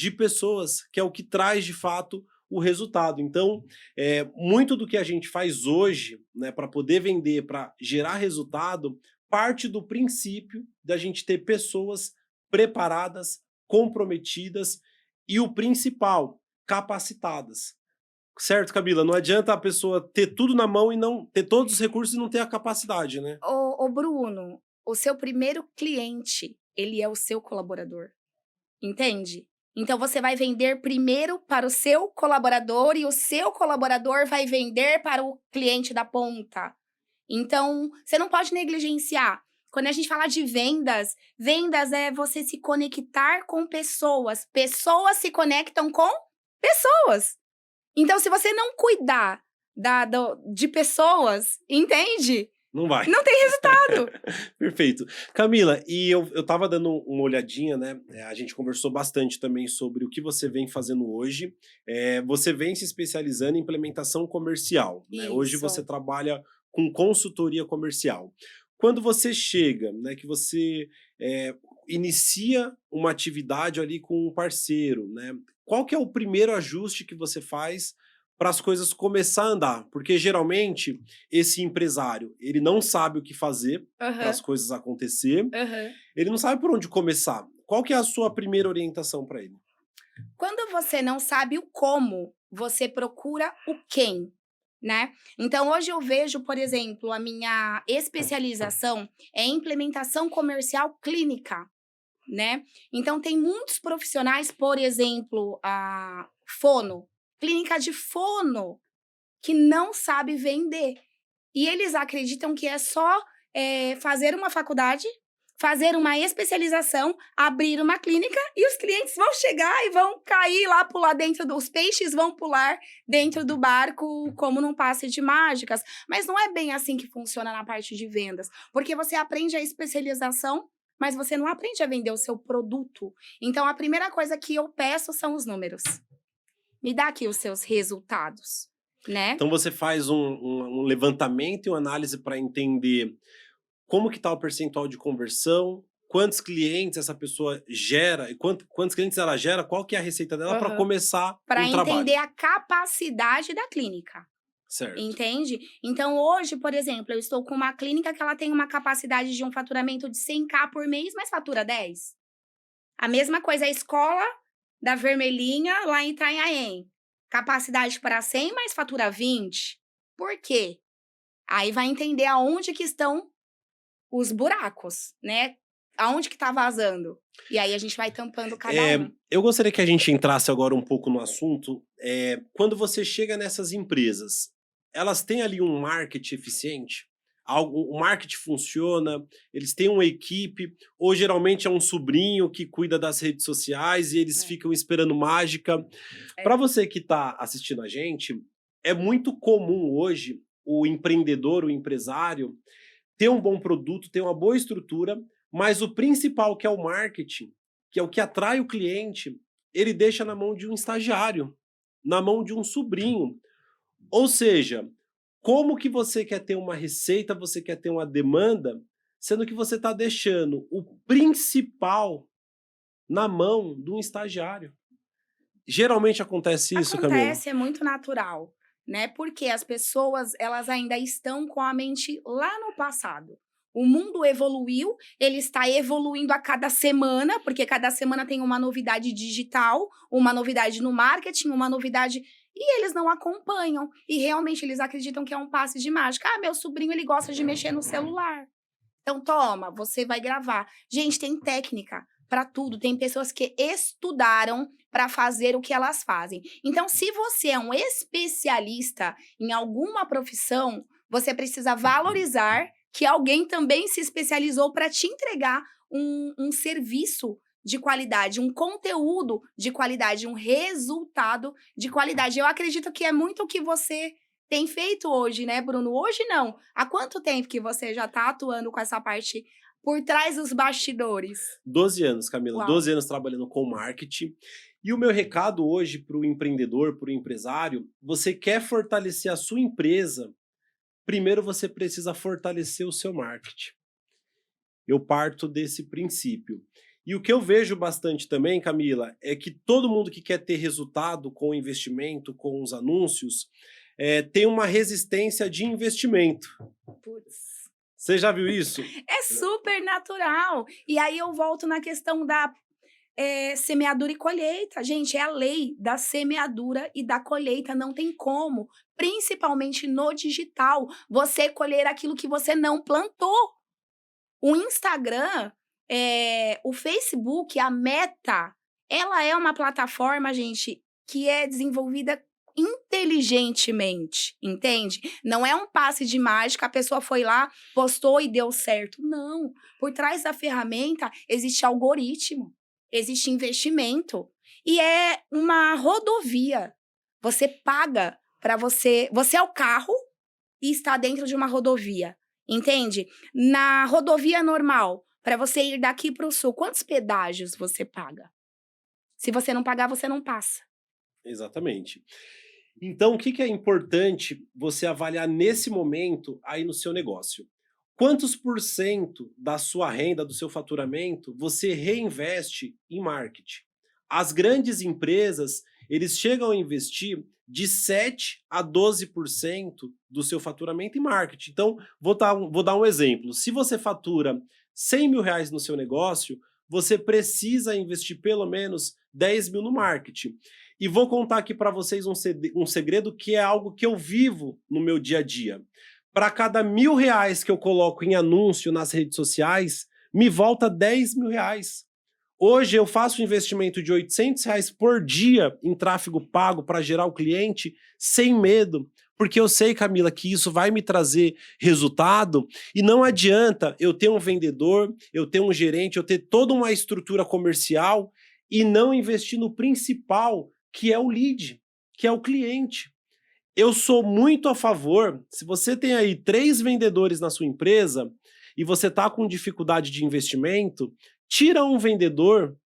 de pessoas, que é o que traz de fato o resultado. Então, muito do que a gente faz hoje, né, para poder vender, para gerar resultado, parte do princípio da gente ter pessoas preparadas, comprometidas e o principal, capacitadas. Certo, Camila? Não adianta a pessoa ter tudo na mão e não ter todos os recursos e não ter a capacidade, né? Ô Bruno, o seu primeiro cliente, ele é o seu colaborador, entende? Então você vai vender primeiro para o seu colaborador e o seu colaborador vai vender para o cliente da ponta. Então, você não pode negligenciar. Quando a gente fala de vendas, vendas é você se conectar com pessoas. Pessoas se conectam com pessoas. Então, se você não cuidar de pessoas, entende? Não vai. Não tem resultado. Perfeito. Camila, e eu tava dando uma olhadinha, né? A gente conversou bastante também sobre o que você vem fazendo hoje. Você vem se especializando em implementação comercial, né? Hoje você Isso. trabalha com consultoria comercial. Quando você chega, né, que você inicia uma atividade ali com um parceiro, né? Qual que é o primeiro ajuste que você faz para as coisas começar a andar? Porque geralmente esse empresário, ele não sabe o que fazer para as Aham, coisas acontecer, aham. ele não sabe por onde começar. Qual que é a sua primeira orientação para ele? Quando você não sabe o como, você procura o quem, né. Então hoje eu vejo, por exemplo, a minha especialização é em implementação comercial clínica, né. Então tem muitos profissionais, por exemplo, a fono, clínica de fono, que não sabe vender. E eles acreditam que é só, fazer uma faculdade, fazer uma especialização, abrir uma clínica e os clientes vão chegar e vão cair lá, pular dentro dos peixes vão pular dentro do barco como num passe de mágicas. Mas não é bem assim que funciona na parte de vendas, porque você aprende a especialização, mas você não aprende a vender o seu produto. Então a primeira coisa que eu peço são os números. Me dá aqui os seus resultados, né. Então você faz um levantamento e uma análise para entender como que está o percentual de conversão, quantos clientes essa pessoa gera e quantos clientes ela gera, qual que é a receita dela para Aham. começar Pra um entender trabalho, a capacidade da clínica, certo? entende? Então hoje, por exemplo, eu estou com uma clínica que ela tem uma capacidade de um faturamento de 100K por mês, mas fatura 10. A mesma coisa a escola da Vermelhinha lá em Itanhaém, capacidade para 100, mas fatura 20. Por quê? Aí vai entender aonde que estão os buracos, né, aonde que tá vazando. E aí a gente vai tampando cada um. Eu gostaria que a gente entrasse agora um pouco no assunto. Quando você chega nessas empresas, elas têm ali um marketing eficiente? O marketing funciona? Eles têm uma equipe? Ou geralmente é um sobrinho que cuida das redes sociais e eles É, ficam esperando mágica? Para é. você que está assistindo a gente, é muito comum hoje o empreendedor, o empresário, ter um bom produto, ter uma boa estrutura, mas o principal, que é o marketing, que é o que atrai o cliente, ele deixa na mão de um estagiário, na mão de um sobrinho. Ou seja, como que você quer ter uma receita, você quer ter uma demanda, sendo que você está deixando o principal na mão de um estagiário? Geralmente acontece isso, Camila? Acontece, é muito natural, né, porque as pessoas, elas ainda estão com a mente lá no passado. O mundo evoluiu, ele está evoluindo a cada semana, porque cada semana tem uma novidade digital, uma novidade no marketing, uma novidade e eles não acompanham. E realmente eles acreditam que é um passe de mágica. "Ah, meu sobrinho ele gosta de mexer no celular". Então toma, você vai gravar. Gente, tem técnica para tudo, tem pessoas que estudaram para fazer o que elas fazem. Então, se você é um especialista em alguma profissão, você precisa valorizar que alguém também se especializou para te entregar um serviço de qualidade, um conteúdo de qualidade, um resultado de qualidade. Eu acredito que é muito o que você tem feito hoje, né, Bruno? Hoje não. Há quanto tempo que você já está atuando com essa parte por trás dos bastidores? 12 anos, Camila, Uau! 12 anos trabalhando com marketing. E o meu recado hoje para o empreendedor, para o empresário, você quer fortalecer a sua empresa, primeiro você precisa fortalecer o seu marketing. Eu parto desse princípio. E o que eu vejo bastante também, Camila, é que todo mundo que quer ter resultado com o investimento, com os anúncios, tem uma resistência de investimento. Putz. Você já viu isso? É super natural. E aí eu volto na questão da semeadura e colheita. Gente, é a lei da semeadura e da colheita. Não tem como, principalmente no digital, você colher aquilo que você não plantou. O Instagram, o Facebook, a Meta, ela é uma plataforma, gente, que é desenvolvida inteligentemente, entende? Não é um passe de mágica, a pessoa foi lá, postou e deu certo. Não. Por trás da ferramenta existe algoritmo, existe investimento e é uma rodovia. Você paga para você é o carro e está dentro de uma rodovia, entende? Na rodovia normal, para você ir daqui para o sul, quantos pedágios você paga? Se você não pagar, você não passa. Exatamente. Então, o que é importante você avaliar nesse momento aí no seu negócio? Quantos por cento da sua renda, do seu faturamento, você reinveste em marketing? As grandes empresas, eles chegam a investir de 7 a 12% do seu faturamento em marketing. Então, vou dar um exemplo. Se você fatura 100 mil reais no seu negócio, você precisa investir pelo menos 10 mil no marketing. E vou contar aqui para vocês um segredo que é algo que eu vivo no meu dia a dia. Para cada R$ 1.000 que eu coloco em anúncio nas redes sociais, me volta 10 mil reais. Hoje eu faço um investimento de R$ 800 por dia em tráfego pago para gerar o cliente sem medo, porque eu sei, Camila, que isso vai me trazer resultado e não adianta eu ter um vendedor, eu ter um gerente, eu ter toda uma estrutura comercial e não investir no principal, que é o lead, que é o cliente. Eu sou muito a favor, se você tem aí 3 vendedores na sua empresa e você está com dificuldade de investimento, tira um vendedor,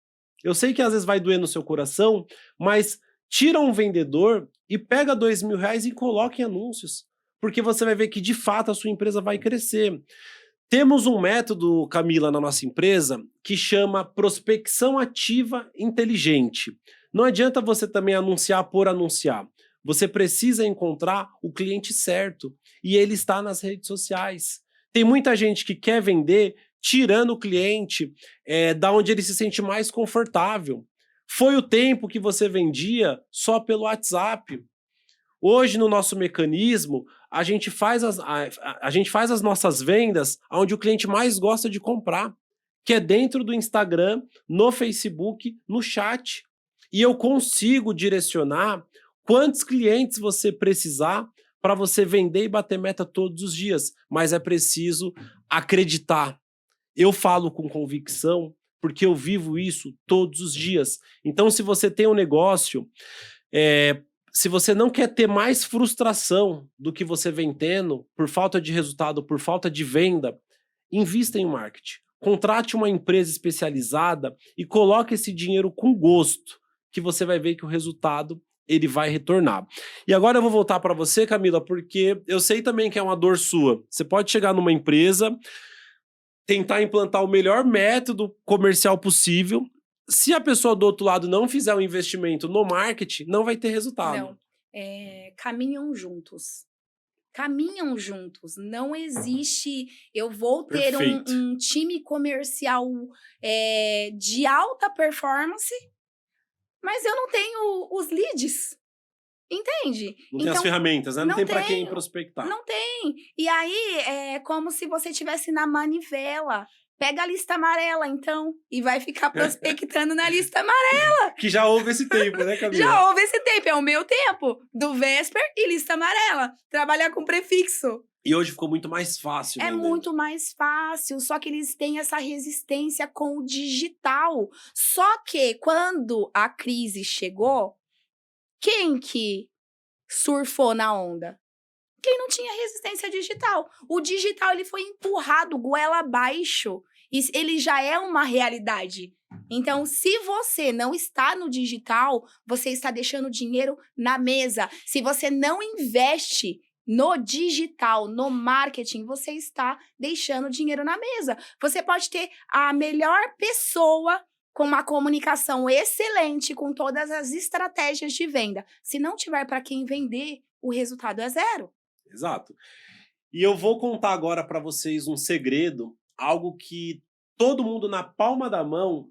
eu sei que às vezes vai doer no seu coração, mas tira um vendedor e pega R$ 2.000 e coloca em anúncios, porque você vai ver que de fato a sua empresa vai crescer. Temos um método, Camila, na nossa empresa que chama prospecção ativa inteligente. Não adianta você também anunciar por anunciar. Você precisa encontrar o cliente certo e ele está nas redes sociais. Tem muita gente que quer vender tirando o cliente da onde ele se sente mais confortável. Foi o tempo que você vendia só pelo WhatsApp. Hoje, no nosso mecanismo, a gente faz as nossas vendas onde o cliente mais gosta de comprar, que é dentro do Instagram, no Facebook, no chat. E eu consigo direcionar quantos clientes você precisar para você vender e bater meta todos os dias. Mas é preciso acreditar. Eu falo com convicção porque eu vivo isso todos os dias. Então, se você tem um negócio, se você não quer ter mais frustração do que você vem tendo por falta de resultado, por falta de venda, invista em marketing. Contrate uma empresa especializada e coloque esse dinheiro com gosto, que você vai ver que o resultado ele vai retornar. E agora eu vou voltar para você, Camila, porque eu sei também que é uma dor sua. Você pode chegar numa empresa, tentar implantar o melhor método comercial possível. Se a pessoa do outro lado não fizer um investimento no marketing, não vai ter resultado. Não. Caminham juntos. Caminham juntos. Não existe. Eu vou ter um time comercial de alta performance, mas eu não tenho os leads. Entende? Não tem as ferramentas, né? Não tem para quem prospectar. Não tem. E aí é como se você estivesse na manivela. Pega a lista amarela, então, e vai ficar prospectando na lista amarela. Que já houve esse tempo, né, Camila? Já houve esse tempo, é o meu tempo. Do Vesper e lista amarela. Trabalhar com prefixo. E hoje ficou muito mais fácil. É muito mais fácil, só que eles têm essa resistência com o digital. Só que quando a crise chegou, quem que surfou na onda? Quem não tinha resistência digital. O digital ele foi empurrado goela abaixo. Ele já é uma realidade. Então, se você não está no digital, você está deixando dinheiro na mesa. Se você não investe no digital, no marketing, você está deixando dinheiro na mesa. Você pode ter a melhor pessoa com uma comunicação excelente, com todas as estratégias de venda. Se não tiver para quem vender, o resultado é zero. Exato. E eu vou contar agora para vocês um segredo, algo que todo mundo na palma da mão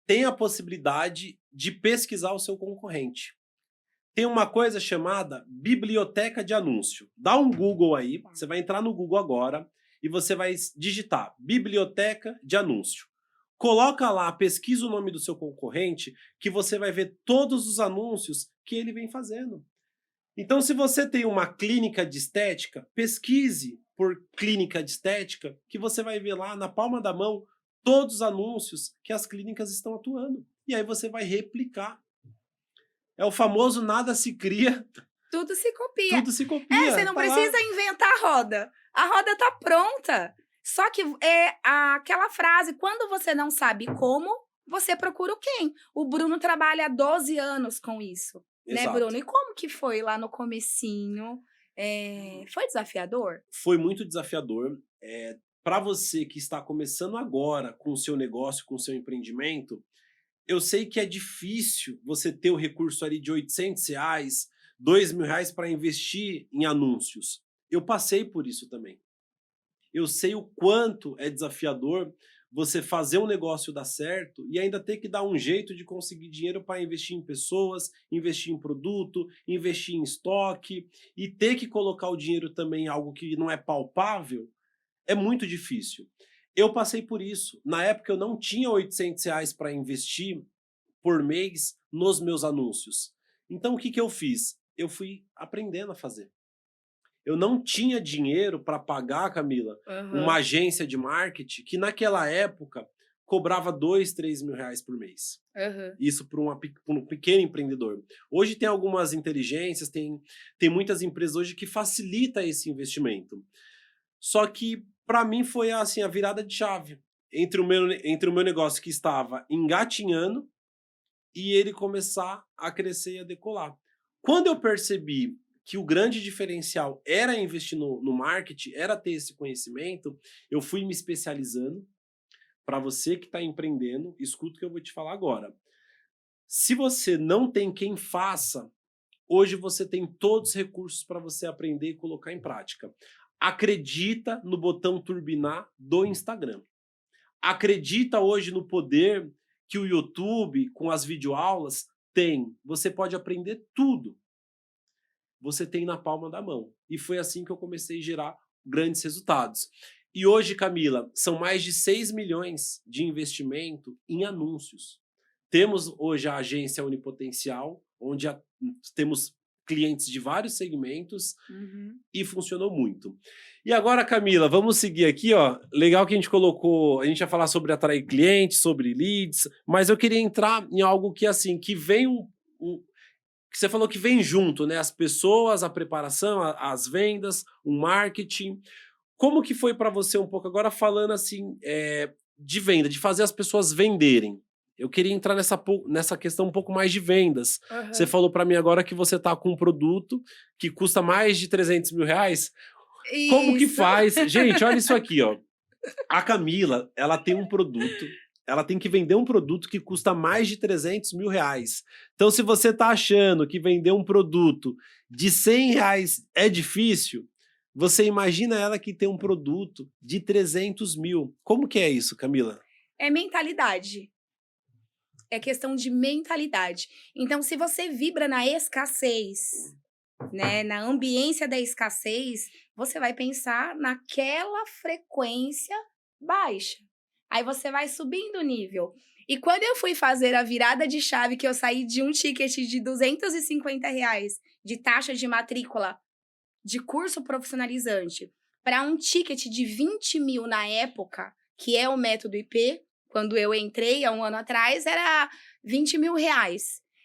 tem a possibilidade de pesquisar o seu concorrente. Tem uma coisa chamada biblioteca de anúncio. Dá um Google aí, você vai entrar no Google agora e você vai digitar biblioteca de anúncio. Coloca lá, pesquisa o nome do seu concorrente, que você vai ver todos os anúncios que ele vem fazendo. Então, se você tem uma clínica de estética, pesquise por clínica de estética, que você vai ver lá na palma da mão todos os anúncios que as clínicas estão atuando. E aí você vai replicar. É o famoso nada se cria, Tudo se copia. tudo se copia. Você não Tá precisa lá. inventar a roda. A roda tá pronta. Só que é aquela frase, quando você não sabe como, você procura o quem. O Bruno trabalha há 12 anos com isso. Né, Exato. Bruno? E como que foi lá no comecinho? Foi desafiador? Foi muito desafiador. Para você que está começando agora com o seu negócio, com o seu empreendimento, eu sei que é difícil você ter o recurso ali de R$ 800, R$ 2.000 para investir em anúncios. Eu passei por isso também. Eu sei o quanto é desafiador você fazer um negócio dar certo e ainda ter que dar um jeito de conseguir dinheiro para investir em pessoas, investir em produto, investir em estoque e ter que colocar o dinheiro também em algo que não é palpável, é muito difícil. Eu passei por isso. Na época eu não tinha R$ 800 para investir por mês nos meus anúncios. Então o que eu fiz? Eu fui aprendendo a fazer. Eu não tinha dinheiro para pagar, Camila, uma agência de marketing que naquela época cobrava R$ 2.000, R$ 3.000 por mês. Isso para um pequeno empreendedor. Hoje tem algumas inteligências, tem muitas empresas hoje que facilita esse investimento. Só que para mim foi assim a virada de chave entre o meu negócio que estava engatinhando e ele começar a crescer e a decolar. Quando eu percebi que o grande diferencial era investir no marketing, era ter esse conhecimento, eu fui me especializando. Para você que está empreendendo, escuta o que eu vou te falar agora. Se você não tem quem faça, hoje você tem todos os recursos para você aprender e colocar em prática. Acredita no botão turbinar do Instagram. Acredita hoje no poder que o YouTube, com as videoaulas, tem. Você pode aprender tudo. Você tem na palma da mão. E foi assim que eu comecei a gerar grandes resultados. E hoje, Camila, são mais de 6 milhões de investimento em anúncios. Temos hoje a agência Unipotencial, onde temos clientes de vários segmentos e funcionou muito. E agora, Camila, vamos seguir aqui, ó. Legal que a gente colocou, a gente ia falar sobre atrair clientes, sobre leads, mas eu queria entrar em algo que assim, que vem que você falou que vem junto, né? As pessoas, a preparação, as vendas, o marketing. Como que foi para você um pouco agora falando assim de venda, de fazer as pessoas venderem? Eu queria entrar nessa questão um pouco mais de vendas. Você falou para mim agora que você tá com um produto que custa mais de R$ 300.000. Como que faz? Gente, olha isso aqui, ó. A Camila, ela tem um produto, ela tem que vender um produto que custa mais de R$ 300.000. Então, se você tá achando que vender um produto de R$ 100 é difícil, você imagina ela que tem um produto de 300 mil. Como que é isso, Camila? É mentalidade. É questão de mentalidade. Então, se você vibra na escassez, né, na ambiência da escassez, você vai pensar naquela frequência baixa. Aí você vai subindo o nível. E quando eu fui fazer a virada de chave, que eu saí de um ticket de R$ 250 de taxa de matrícula de curso profissionalizante para um ticket de 20 mil na época, que é o método IP, quando eu entrei há um ano atrás, era R$ 20.000.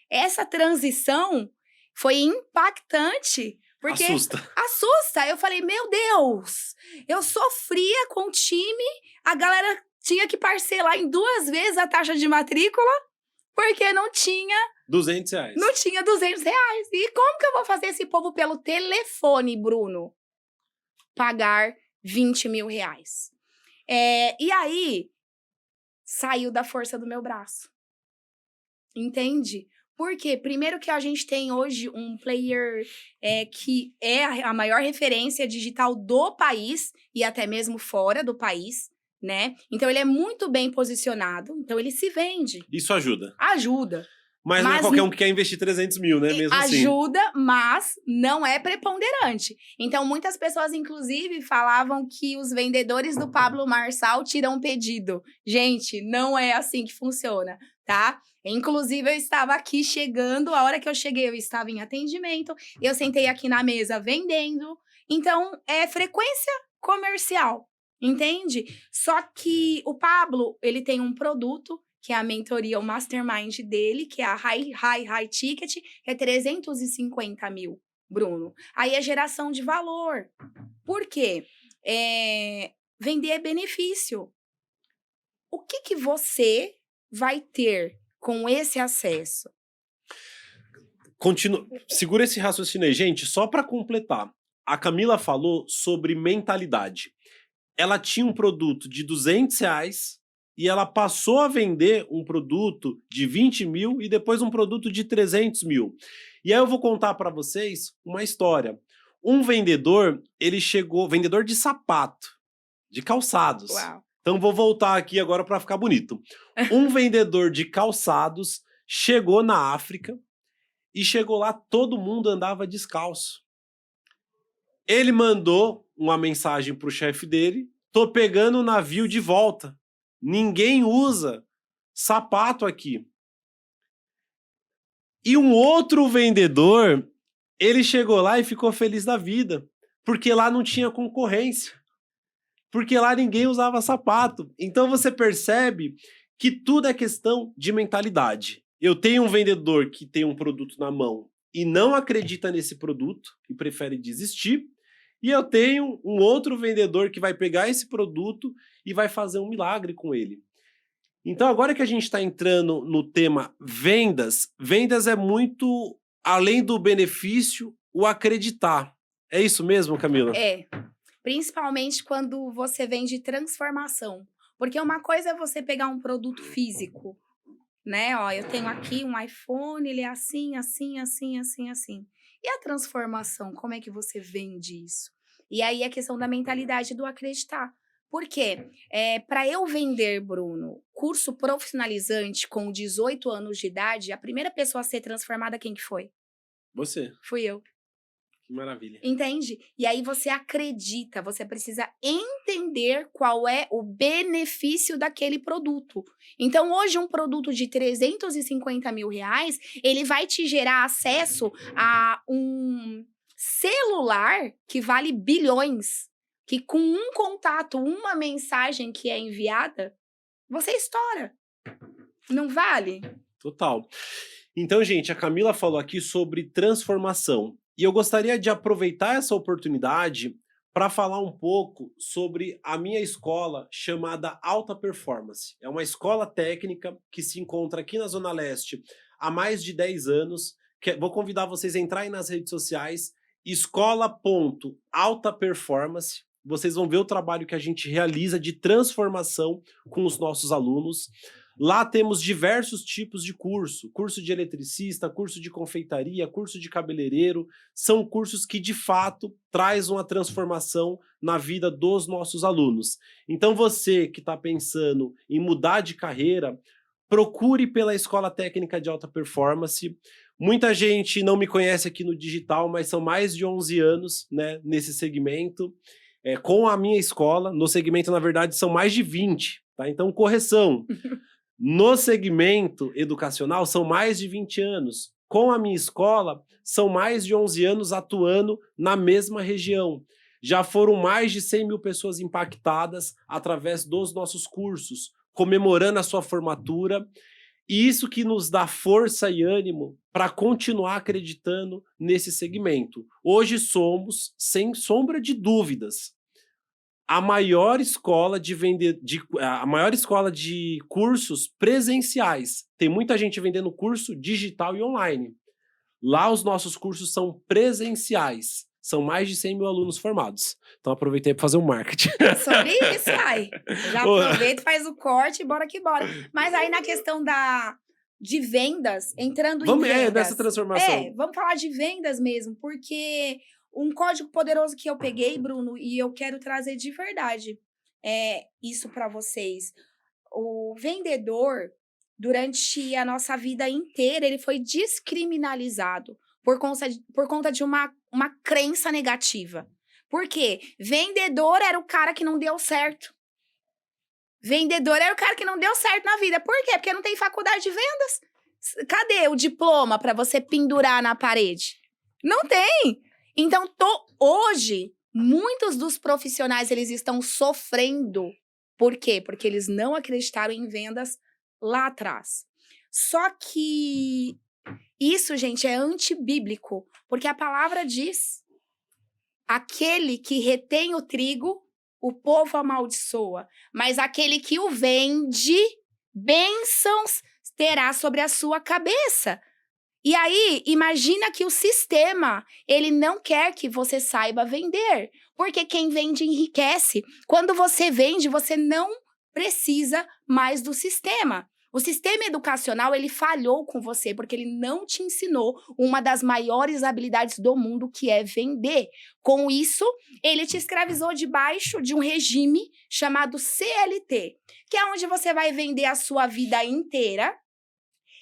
Essa transição foi impactante, porque assusta. Eu falei, meu Deus, eu sofria com o time, a galera tinha que parcelar em 2 vezes a taxa de matrícula, porque não tinha R$ 200. Não tinha R$ 200. E como que eu vou fazer esse povo pelo telefone, Bruno? Pagar R$ 20.000. E aí, saiu da força do meu braço. Entende? Por quê? Primeiro que a gente tem hoje um player que é a maior referência digital do país e até mesmo fora do país, né? Então ele é muito bem posicionado, então ele se vende. Isso ajuda. Ajuda. Mas não é qualquer um que quer investir 300 mil, né? Mesmo assim. Ajuda, mas não é preponderante. Então, muitas pessoas, inclusive, falavam que os vendedores do Pablo Marçal tiram pedido. Gente, não é assim que funciona, tá? Inclusive, eu estava aqui chegando, a hora que eu cheguei, eu estava em atendimento, eu sentei aqui na mesa vendendo. Então, é frequência comercial, entende? Só que o Pablo, ele tem um produto que é a mentoria, o mastermind dele, que é a High Ticket, que é 350 mil, Bruno. Aí é geração de valor. Por quê? Vender é benefício. O que você vai ter com esse acesso? Segura esse raciocínio aí. Gente, só para completar. A Camila falou sobre mentalidade. Ela tinha um produto de R$200 e ela passou a vender um produto de 20 mil e depois um produto de 300 mil. E aí eu vou contar para vocês uma história. Um vendedor, ele chegou, vendedor de sapato, de calçados. Uau. Então vou voltar aqui agora para ficar bonito. Um vendedor de calçados chegou na África e chegou lá, todo mundo andava descalço. Ele mandou uma mensagem pro chefe dele: tô pegando o navio de volta. Ninguém usa sapato aqui. E um outro vendedor, ele chegou lá e ficou feliz da vida, porque lá não tinha concorrência. Porque lá ninguém usava sapato. Então você percebe que tudo é questão de mentalidade. Eu tenho um vendedor que tem um produto na mão e não acredita nesse produto e prefere desistir. E eu tenho um outro vendedor que vai pegar esse produto e vai fazer um milagre com ele. Então, agora que a gente está entrando no tema vendas, vendas é muito, além do benefício, o acreditar. É isso mesmo, Camila? É. Principalmente quando você vende transformação. Porque uma coisa é você pegar um produto físico, né? Ó, eu tenho aqui um iPhone, ele é assim, assim, assim, assim, assim. E a transformação, como é que você vende isso? E aí a questão da mentalidade do acreditar. Por quê? Para eu vender, Bruno, curso profissionalizante com 18 anos de idade, a primeira pessoa a ser transformada, quem que foi? Você. Fui eu. Que maravilha. Entende? E aí você acredita, você precisa entender qual é o benefício daquele produto. Então, hoje, um produto de 350 mil reais, ele vai te gerar acesso a um celular que vale bilhões, que com um contato, uma mensagem que é enviada, você estoura. Não vale? Total. Então, gente, a Camila falou aqui sobre transformação. E eu gostaria de aproveitar essa oportunidade para falar um pouco sobre a minha escola chamada Alta Performance. É uma escola técnica que se encontra aqui na Zona Leste há mais de 10 anos. Vou convidar vocês a entrarem nas redes sociais, escola.altaperformance. Vocês vão ver o trabalho que a gente realiza de transformação com os nossos alunos. Lá temos diversos tipos de curso de eletricista, curso de confeitaria, curso de cabeleireiro. São cursos que, de fato, traz uma transformação na vida dos nossos alunos. Então, você que está pensando em mudar de carreira, procure pela Escola Técnica de Alta Performance. Muita gente não me conhece aqui no digital, mas são mais de 11 anos, né, nesse segmento. Com a minha escola, no segmento, na verdade, são mais de 20, tá? Então, correção. No segmento educacional, são mais de 20 anos. Com a minha escola, são mais de 11 anos atuando na mesma região. Já foram mais de 100 mil pessoas impactadas através dos nossos cursos, comemorando a sua formatura. E isso que nos dá força e ânimo para continuar acreditando nesse segmento. Hoje somos, sem sombra de dúvidas, a maior escola de cursos presenciais. Tem muita gente vendendo curso digital e online. Lá os nossos cursos são presenciais. São mais de 100 mil alunos formados. Então aproveitei para fazer um marketing. Sobre isso, ai. Já aproveita, faz o corte e bora que bora. Mas aí na questão de vendas, entrando Vamos, em vendas. dessa transformação. Vamos falar de vendas mesmo, porque um código poderoso que eu peguei, Bruno, e eu quero trazer de verdade isso para vocês. O vendedor, durante a nossa vida inteira, ele foi descriminalizado por conta de uma crença negativa. Por quê? Vendedor era o cara que não deu certo. Vendedor era o cara que não deu certo na vida. Por quê? Porque não tem faculdade de vendas. Cadê o diploma para você pendurar na parede? Não tem. Então, hoje, muitos dos profissionais, eles estão sofrendo. Por quê? Porque eles não acreditaram em vendas lá atrás. Só que isso, gente, é antibíblico. Porque a palavra diz: aquele que retém o trigo, o povo amaldiçoa. Mas aquele que o vende, bênçãos terá sobre a sua cabeça. E aí, imagina que o sistema, ele não quer que você saiba vender. Porque quem vende enriquece. Quando você vende, você não precisa mais do sistema. O sistema educacional, ele falhou com você, porque ele não te ensinou uma das maiores habilidades do mundo, que é vender. Com isso, ele te escravizou debaixo de um regime chamado CLT, que é onde você vai vender a sua vida inteira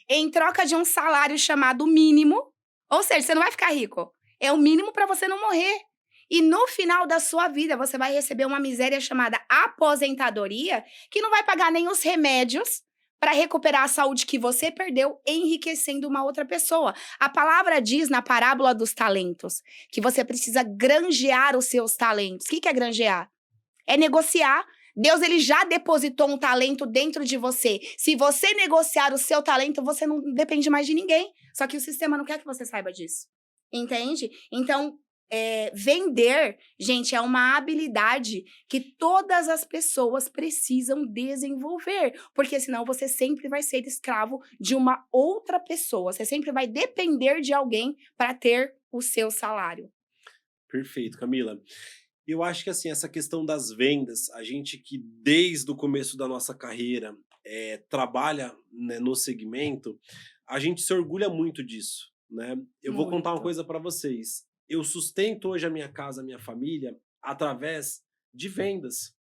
em troca de um salário chamado mínimo. Ou seja, você não vai ficar rico. É o mínimo para você não morrer. E no final da sua vida, você vai receber uma miséria chamada aposentadoria, que não vai pagar nem os remédios para recuperar a saúde que você perdeu, enriquecendo uma outra pessoa. A palavra diz na parábola dos talentos que você precisa granjear os seus talentos. O que é granjear? É negociar. Deus, ele já depositou um talento dentro de você. Se você negociar o seu talento, você não depende mais de ninguém. Só que o sistema não quer que você saiba disso. Entende? Então, vender, gente, é uma habilidade que todas as pessoas precisam desenvolver, porque senão você sempre vai ser escravo de uma outra pessoa, você sempre vai depender de alguém para ter o seu salário. Perfeito, Camila. Eu acho que assim, essa questão das vendas, a gente que desde o começo da nossa carreira trabalha, né, no segmento, a gente se orgulha muito disso, né? Eu vou contar uma Muito. coisa para vocês. Eu sustento hoje a minha casa, a minha família, através de vendas.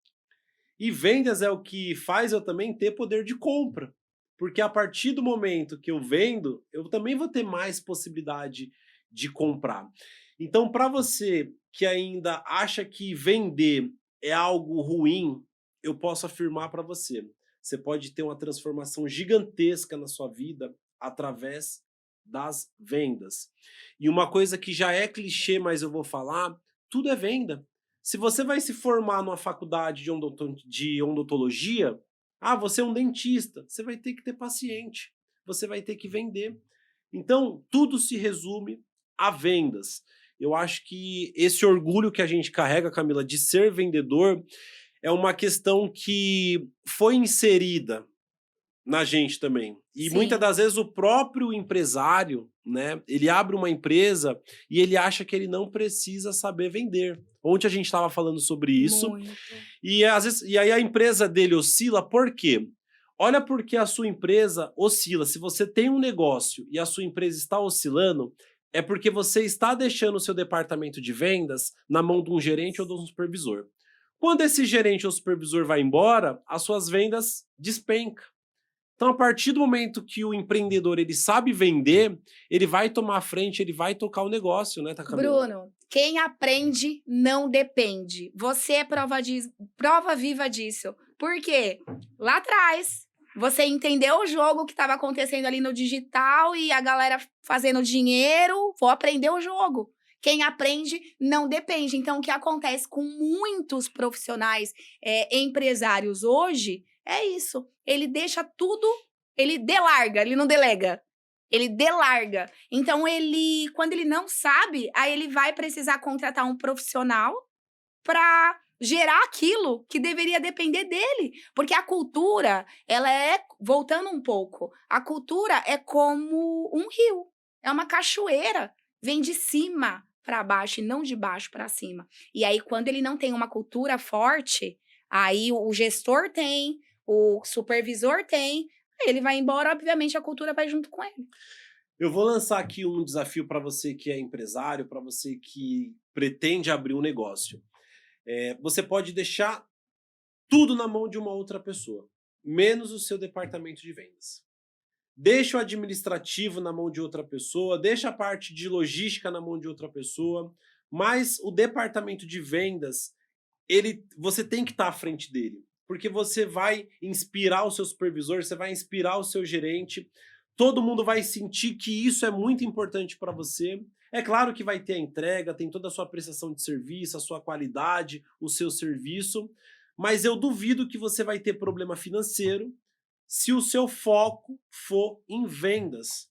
E vendas é o que faz eu também ter poder de compra. Porque a partir do momento que eu vendo, eu também vou ter mais possibilidade de comprar. Então, para você que ainda acha que vender é algo ruim, eu posso afirmar para você: você pode ter uma transformação gigantesca na sua vida através das vendas. E uma coisa que já é clichê, mas eu vou falar: tudo é venda. Se você vai se formar numa faculdade de odontologia, você é um dentista, você vai ter que ter paciente, você vai ter que vender. Então, tudo se resume a vendas. Eu acho que esse orgulho que a gente carrega, Camila, de ser vendedor, é uma questão que foi inserida na gente também. E muitas Sim, das vezes o próprio empresário, né, ele abre uma empresa e ele acha que ele não precisa saber vender. Ontem a gente estava falando sobre isso, muito. e às vezes, e aí a empresa dele oscila, por quê? Olha porque a sua empresa oscila. Se você tem um negócio e a sua empresa está oscilando, é porque você está deixando o seu departamento de vendas na mão de um gerente ou de um supervisor. Quando esse gerente ou supervisor vai embora, as suas vendas despencam. Então, a partir do momento que o empreendedor ele sabe vender, ele vai tomar a frente, ele vai tocar o negócio, né, tá, Camila? Bruno, quem aprende não depende. Você é prova viva disso. Por quê? Lá atrás, você entendeu o jogo que estava acontecendo ali no digital e a galera fazendo dinheiro, vou aprender o jogo. Quem aprende não depende. Então, o que acontece com muitos profissionais empresários hoje é isso. Ele deixa tudo, ele delarga, ele não delega. Ele delarga. Então, quando ele não sabe, aí ele vai precisar contratar um profissional para gerar aquilo que deveria depender dele. Porque a cultura, voltando um pouco, a cultura é como um rio, é uma cachoeira, vem de cima para baixo e não de baixo para cima. E aí, quando ele não tem uma cultura forte, aí o gestor tem, o supervisor tem, Aí ele vai embora, obviamente a cultura vai junto com ele. Eu vou lançar aqui um desafio para você que é empresário, para você que pretende abrir um negócio. Você pode deixar tudo na mão de uma outra pessoa, menos o seu departamento de vendas. Deixa o administrativo na mão de outra pessoa, deixa a parte de logística na mão de outra pessoa, mas o departamento de vendas, você tem que estar à frente dele, porque você vai inspirar o seu supervisor, você vai inspirar o seu gerente, todo mundo vai sentir que isso é muito importante para você. É claro que vai ter a entrega, tem toda a sua prestação de serviço, a sua qualidade, o seu serviço, mas eu duvido que você vai ter problema financeiro se o seu foco for em vendas.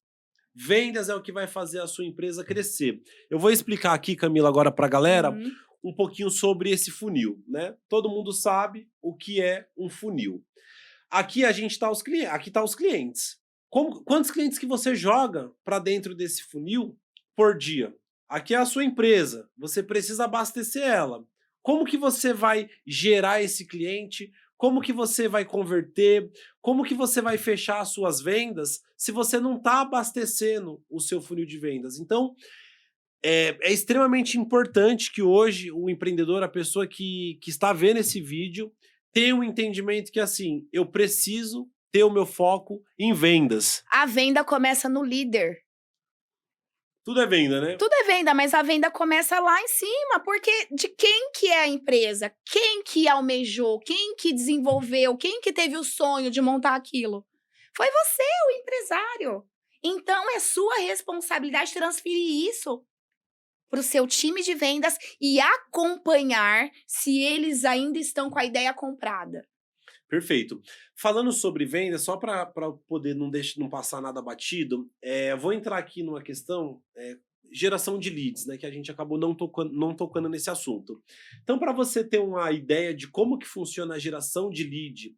Vendas é o que vai fazer a sua empresa crescer. Eu vou explicar aqui, Camila, agora para a galera, um pouquinho sobre esse funil, né? Todo mundo sabe o que é um funil. Aqui a gente tá aqui tá os clientes. Quantos clientes que você joga para dentro desse funil por dia? Aqui é a sua empresa, você precisa abastecer ela. Como que você vai gerar esse cliente? Como que você vai converter? Como que você vai fechar as suas vendas se você não está abastecendo o seu funil de vendas? Então, é extremamente importante que hoje o empreendedor, a pessoa que está vendo esse vídeo, tenha um entendimento que, assim, eu preciso ter o meu foco em vendas. A venda começa no líder. Tudo é venda, né? Tudo é venda, mas a venda começa lá em cima, porque de quem que é a empresa? Quem que almejou? Quem que desenvolveu? Quem que teve o sonho de montar aquilo? Foi você, o empresário. Então, é sua responsabilidade transferir isso para o seu time de vendas e acompanhar se eles ainda estão com a ideia comprada. Perfeito. Falando sobre venda, só para poder não passar nada batido, vou entrar aqui numa questão, geração de leads, né, que a gente acabou não tocando nesse assunto. Então, para você ter uma ideia de como que funciona a geração de lead,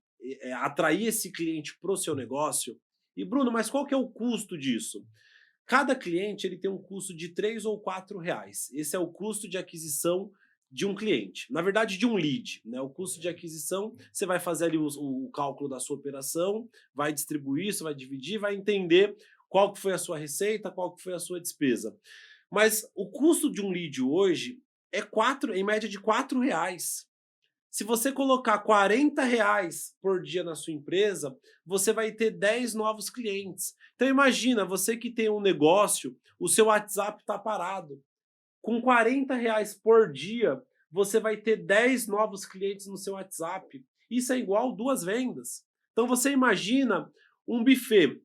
atrair esse cliente para o seu negócio, e Bruno, mas qual que é o custo disso? Cada cliente ele tem um custo de R$3 ou R$4. Esse é o custo de aquisição de um cliente, na verdade de um lead, né? O custo de aquisição, você vai fazer ali o cálculo da sua operação, vai distribuir isso, vai dividir, vai entender qual que foi a sua receita, qual que foi a sua despesa. Mas o custo de um lead hoje é em média de R$4. Se você colocar R$40 por dia na sua empresa, você vai ter 10 novos clientes. Então imagina, você que tem um negócio, o seu WhatsApp está parado. Com R$40 por dia, você vai ter 10 novos clientes no seu WhatsApp. Isso é igual 2 vendas. Então você imagina um buffet.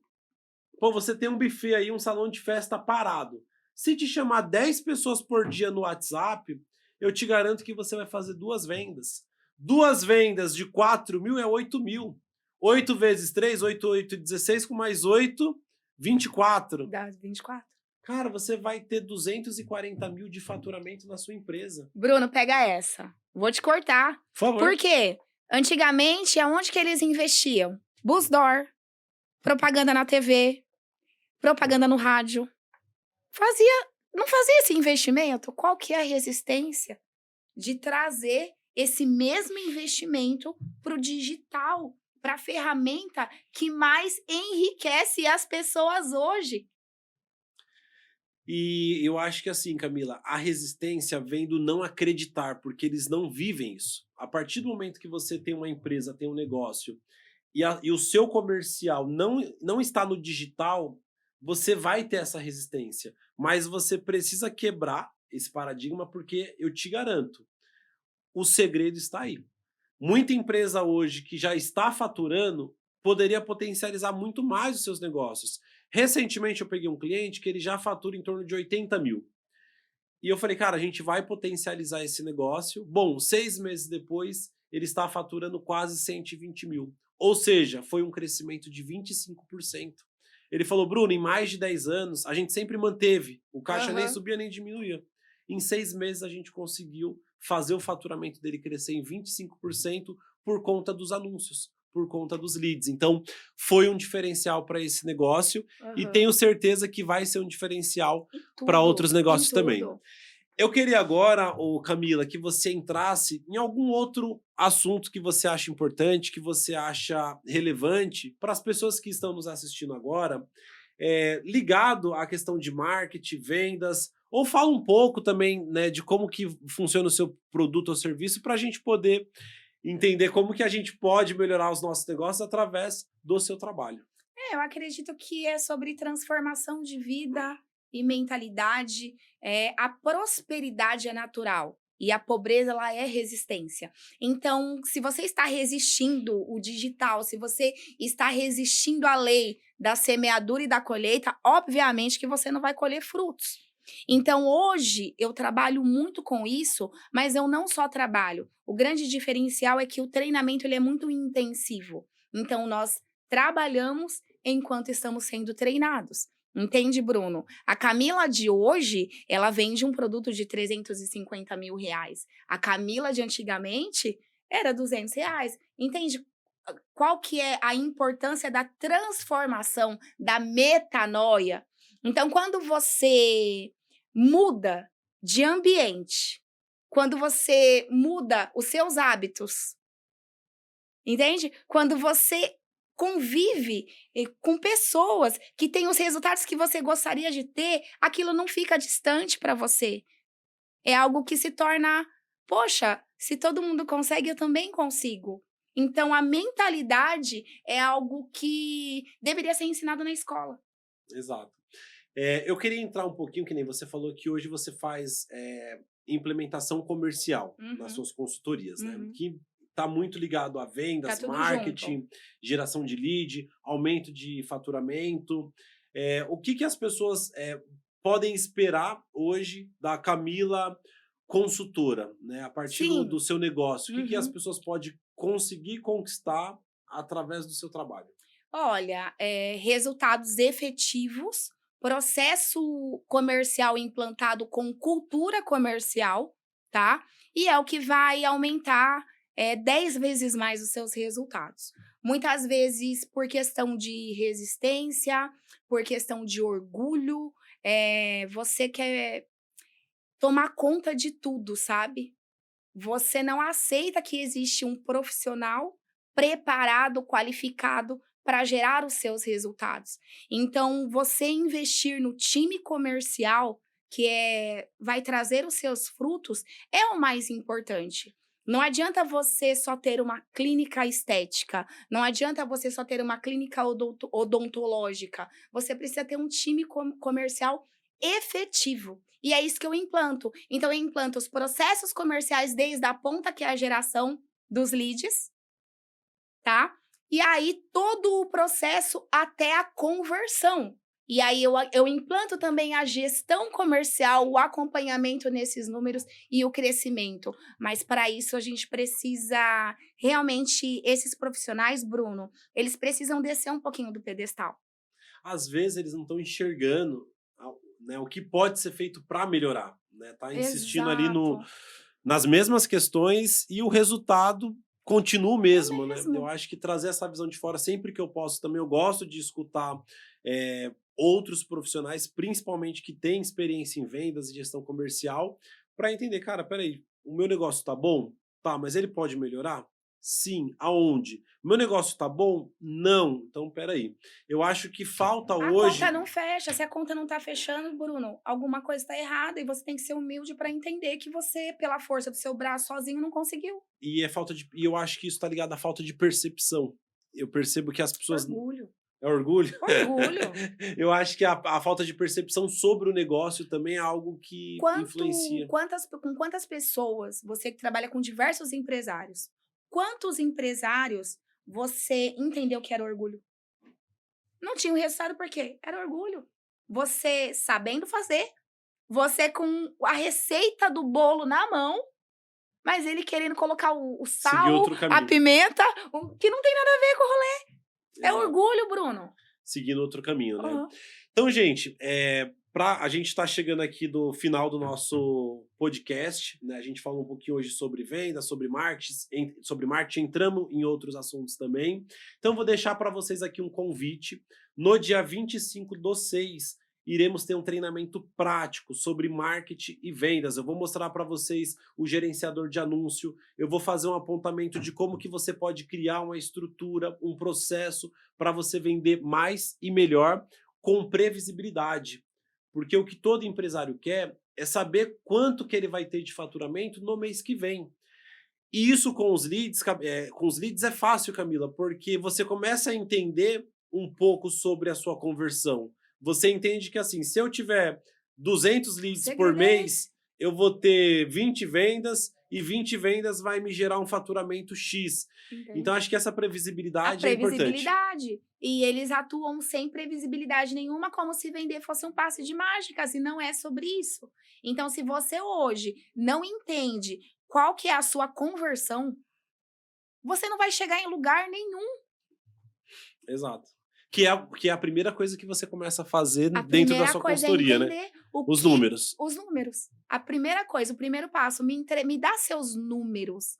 Pô, você tem um buffet aí, um salão de festa parado. Se te chamar 10 pessoas por dia no WhatsApp, eu te garanto que você vai fazer 2 vendas. 2 vendas de 4 mil é 8 mil. 8 vezes 3, 8, 8, 16, com mais 8, 24. Dá 24. Cara, você vai ter 240 mil de faturamento na sua empresa. Bruno, pega essa. Vou te cortar. Por favor. Por quê? Antigamente, aonde que eles investiam? Busdoor, propaganda na TV, propaganda no rádio. Não fazia esse investimento? Qual que é a resistência de trazer esse mesmo investimento para o digital, para a ferramenta que mais enriquece as pessoas hoje? E eu acho que assim, Camila, a resistência vem do não acreditar, porque eles não vivem isso. A partir do momento que você tem uma empresa, tem um negócio, e o seu comercial não está no digital, você vai ter essa resistência. Mas você precisa quebrar esse paradigma, porque eu te garanto, o segredo está aí. Muita empresa hoje que já está faturando poderia potencializar muito mais os seus negócios. Recentemente eu peguei um cliente que ele já fatura em torno de 80 mil. E eu falei, cara, a gente vai potencializar esse negócio. Bom, 6 meses depois, ele está faturando quase 120 mil. Ou seja, foi um crescimento de 25%. Ele falou, Bruno, em mais de 10 anos, a gente sempre manteve. O caixa nem subia nem diminuía. Em 6 meses a gente conseguiu fazer o faturamento dele crescer em 25% por conta dos anúncios, por conta dos leads. Então, foi um diferencial para esse negócio e tenho certeza que vai ser um diferencial para outros negócios também. Eu queria agora, Camila, que você entrasse em algum outro assunto que você acha importante, que você acha relevante para as pessoas que estão nos assistindo agora, ligado à questão de marketing, vendas, ou fala um pouco também, né, de como que funciona o seu produto ou serviço para a gente poder entender como que a gente pode melhorar os nossos negócios através do seu trabalho. Eu acredito que é sobre transformação de vida e mentalidade. A prosperidade é natural e a pobreza ela é resistência. Então, se você está resistindo o digital, se você está resistindo à lei da semeadura e da colheita, obviamente que você não vai colher frutos. Então, hoje eu trabalho muito com isso, mas eu não só trabalho. O grande diferencial é que o treinamento ele é muito intensivo. Então, nós trabalhamos enquanto estamos sendo treinados. Entende, Bruno? A Camila de hoje, ela vende um produto de 350 mil reais. A Camila de antigamente era 200 reais. Entende? Qual que é a importância da transformação, da metanoia? Então, quando você muda de ambiente, quando você muda os seus hábitos, entende? Quando você convive com pessoas que têm os resultados que você gostaria de ter, aquilo não fica distante para você. É algo que se torna, poxa, se todo mundo consegue, eu também consigo. Então, a mentalidade é algo que deveria ser ensinado na escola. Exato. Eu queria entrar um pouquinho, que nem você falou que hoje você faz implementação comercial nas suas consultorias, né? Que está muito ligado a vendas, Tá tudo marketing, junto. geração de lead, aumento de faturamento. O que que as pessoas podem esperar hoje da Camila consultora, né? A partir do Sim. seu negócio, o que que as Uhum. pessoas podem conseguir conquistar através do seu trabalho? Olha, resultados efetivos, processo comercial implantado com cultura comercial, tá? E é o que vai aumentar 10 vezes mais os seus resultados. Muitas vezes por questão de resistência, por questão de orgulho, você quer tomar conta de tudo, sabe? Você não aceita que existe um profissional preparado, qualificado para gerar os seus resultados. Então, você investir no time comercial, que vai trazer os seus frutos, é o mais importante. Não adianta você só ter uma clínica estética, não adianta você só ter uma clínica odontológica. Você precisa ter um time comercial efetivo. E é isso que eu implanto. Então, eu implanto os processos comerciais desde a ponta, que é a geração dos leads, tá? E aí, todo o processo até a conversão. E aí, eu implanto também a gestão comercial, o acompanhamento nesses números e o crescimento. Mas, para isso, a gente precisa realmente, esses profissionais, Bruno, eles precisam descer um pouquinho do pedestal. Às vezes eles não estão enxergando né, o que pode ser feito para melhorar, né? Tá insistindo ali Exato. nas mesmas questões e o resultado continua o É mesmo, né? Eu mesmo. acho que trazer essa visão de fora sempre que eu posso também, eu gosto de escutar outros profissionais, principalmente que têm experiência em vendas e gestão comercial, para entender, cara, peraí, o meu negócio tá bom? Tá, mas ele pode melhorar? Sim, aonde? Meu negócio tá bom? Não. Então, peraí. Eu acho que falta A conta hoje. não fecha. Se a conta não tá fechando, Bruno, alguma coisa está errada e você tem que ser humilde para entender que você, pela força do seu braço sozinho, não conseguiu. E eu acho que isso tá ligado à falta de percepção. Eu percebo que as pessoas. Orgulho. É orgulho? Orgulho. Eu acho que a falta de percepção sobre o negócio também é algo que influencia. Com quantas pessoas, você que trabalha com diversos empresários, quantos empresários você entendeu que era orgulho? Não tinha o resultado por quê? Era orgulho. Você sabendo fazer, você com a receita do bolo na mão, mas ele querendo colocar o Seguir sal, outro a caminho. pimenta, que não tem nada a ver com o rolê. É Exato. orgulho, Bruno. Seguindo outro caminho, né? Aham. Então, gente, a gente está chegando aqui do final do nosso podcast, né? A gente falou um pouquinho hoje sobre venda, sobre marketing, entramos em outros assuntos também. Então, vou deixar para vocês aqui um convite. No dia 25/6, iremos ter um treinamento prático sobre marketing e vendas. Eu vou mostrar para vocês o gerenciador de anúncio, eu vou fazer um apontamento de como que você pode criar uma estrutura, um processo para você vender mais e melhor com previsibilidade. Porque o que todo empresário quer é saber quanto que ele vai ter de faturamento no mês que vem. E isso com os leads é fácil, Camila, porque você começa a entender um pouco sobre a sua conversão. Você entende que assim, se eu tiver 200 leads por mês, eu vou ter 20 vendas e 20 vendas vai me gerar um faturamento X. Entendi. Então acho que essa previsibilidade é importante. Previsibilidade. E eles atuam sem previsibilidade nenhuma, como se vender fosse um passe de mágicas, e não é sobre isso. Então, se você hoje não entende qual que é a sua conversão, você não vai chegar em lugar nenhum. Exato. Que é a primeira coisa que você começa a fazer dentro da sua consultoria, né? Os números. Os números. A primeira coisa, o primeiro passo, me dá seus números.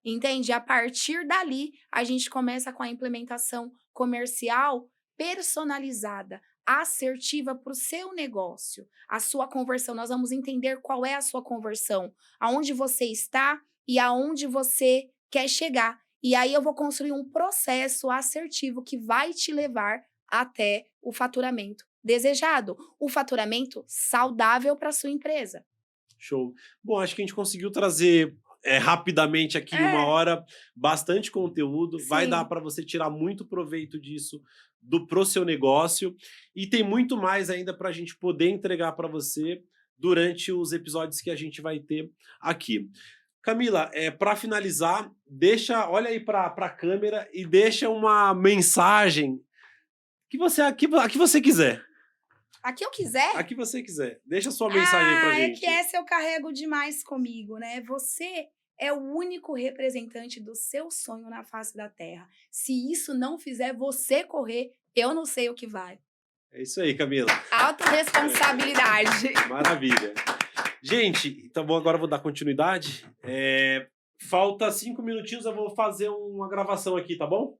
Entende? A partir dali, a gente começa com a implementação comercial personalizada, assertiva para o seu negócio. A sua conversão, nós vamos entender qual é a sua conversão, aonde você está e aonde você quer chegar. E aí eu vou construir um processo assertivo que vai te levar até o faturamento desejado, o faturamento saudável para sua empresa. Show. Bom, acho que a gente conseguiu trazer rapidamente aqui, em 1 hora, bastante conteúdo. Sim. Vai dar para você tirar muito proveito disso pro seu negócio. E tem muito mais ainda para a gente poder entregar para você durante os episódios que a gente vai ter aqui. Camila, para finalizar, olha aí para a câmera e deixa uma mensagem que você quiser. A que eu quiser? A que você quiser. Deixa a sua mensagem aí pra gente. É que essa eu carrego demais comigo, né? Você é o único representante do seu sonho na face da Terra. Se isso não fizer você correr, eu não sei o que vai. É isso aí, Camila. Autoresponsabilidade. Maravilha. Gente, então agora eu vou dar continuidade. Falta 5 minutinhos, eu vou fazer uma gravação aqui, tá bom?